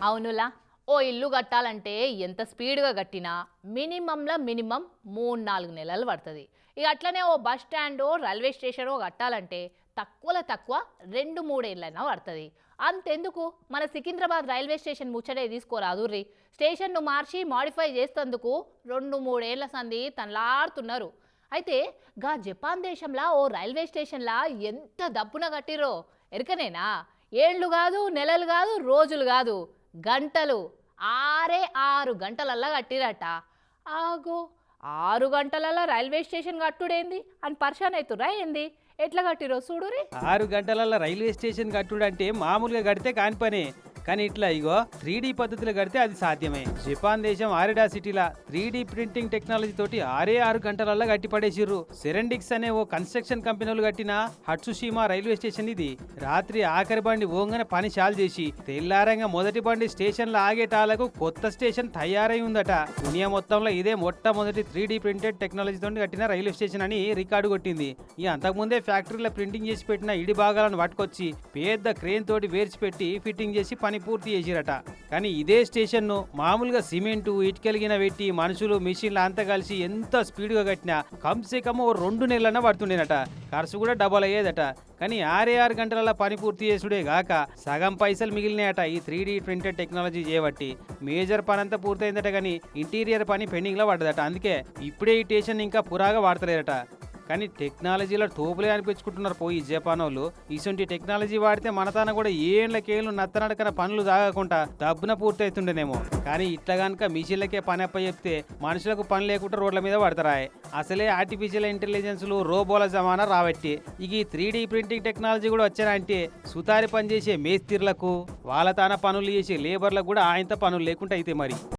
అవునులా. ఓ ఇల్లు కట్టాలంటే ఎంత స్పీడ్‌గా కట్టినా మినిమం 3, 4 నెలలు పడతది. ఇక అట్లనే ఓ బస్ స్టాండో, రైల్వే స్టేషనో కట్టాలంటే తక్కువలో తక్కువ 2, 3 ఏళ్లైనా పడతది. అంతెందుకు మన సికింద్రాబాద్ రైల్వే స్టేషన్ ముచ్చటే తీసుకోరాదుర్రి. స్టేషన్‌ను మార్చి మాడిఫై చేస్తందుకు 2, 3 ఏళ్ల సంధి తనలాడుతున్నారు. అయితే జపాన్ దేశంలా ఓ రైల్వే స్టేషన్‌లా ఎంత దప్పున కట్టిర్రో ఎరకనేనా? ఏళ్ళు కాదు, నెలలు కాదు, రోజులు కాదు, గంటలు. 6 గంటలల్లా కట్టిరట. ఆగో 6 గంటలల్లా రైల్వే స్టేషన్ కట్టుడేంది అని పరేషాన్ అవుతుర్రా ఏంది? ఎట్లా కట్టిరో చూడురి. 6 గంటలలో రైల్వే స్టేషన్ కట్టుడంటే మామూలుగా కడితే కాని పనే. కానీ ఇట్లా ఇగో 3D పద్ధతిలో కడితే అది సాధ్యమే. జపాన్ దేశం ఆరిడా సిటీలా 3D ప్రింటింగ్ టెక్నాలజీ తోటి 6 గంటలలో కట్టి పడేసిర్రు. సెరెండిక్స్ అనే ఓ కన్స్ట్రక్షన్ కంపెనీలు కట్టిన హట్సుషీమా రైల్వే స్టేషన్ ఇది. రాత్రి ఆఖరి బండి ఓంగన పని చాలు చేసి తెల్లారంగా మొదటి బండి స్టేషన్లో ఆగేటాలకు కొత్త స్టేషన్ తయారై ఉందట. దునియా మొత్తంలో ఇదే మొట్టమొదటి 3D ప్రింటెడ్ టెక్నాలజీతో కట్టిన రైల్వే స్టేషన్ అని రికార్డు కొట్టింది. ఈ అంతకుముందే ఫ్యాక్టరీలో ప్రింటింగ్ చేసి పెట్టిన ఇడి భాగాలను పట్టుకొచ్చి పెద్ద క్రేన్ తోటి వేర్చిపెట్టి ఫిట్టింగ్ చేసి పని పూర్తి చేసిరట. కానీ ఇదే స్టేషన్ను మామూలుగా సిమెంటు ఇటుకెలిగిన పెట్టి మనుషులు మిషన్లు అంతా కలిసి ఎంత స్పీడ్గా కట్టినా కమ్సే కమ్ 2 నెలలన్నా పడుతుండేనట. ఖర్చు కూడా డబల్ అయ్యేదట. కానీ 6 గంటల పని పూర్తి చేసుడే గాక సగం పైసలు మిగిలినాయట ఈ 3D ప్రింటెడ్ టెక్నాలజీ చేయబట్టి. మేజర్ పని అంతా పూర్తయిందట, కానీ ఇంటీరియర్ పని పెండింగ్లో పడ్డదట. అందుకే ఇప్పుడే ఈ స్టేషన్ ఇంకా పురాగా వాడతలేరట. కానీ టెక్నాలజీలో తోపులే అనిపించుకుంటున్నారు పోయి జపాన్ వాళ్ళు. ఇటువంటి టెక్నాలజీ వాడితే మనతాన కూడా ఏళ్ళకేళ్ళు నత్తనడకన పనులు సాగకుండా దబ్బున పూర్తవుతుండేనేమో. కానీ ఇట్లా కనుక మిషన్లకే పని అప్ప చెప్తే మనుషులకు పని లేకుండా రోడ్ల మీద పడతారాయి. అసలే ఆర్టిఫిషియల్ ఇంటెలిజెన్స్లు రోబోల జమానా రాబట్టి ఇక ఈ 3D ప్రింటింగ్ టెక్నాలజీ కూడా వచ్చానంటే సుతారి పనిచేసే మేస్తిర్లకు వాళ్ళ తాన పనులు చేసే లేబర్లకు కూడా ఆయనతో పనులు లేకుండా అయితే మరి.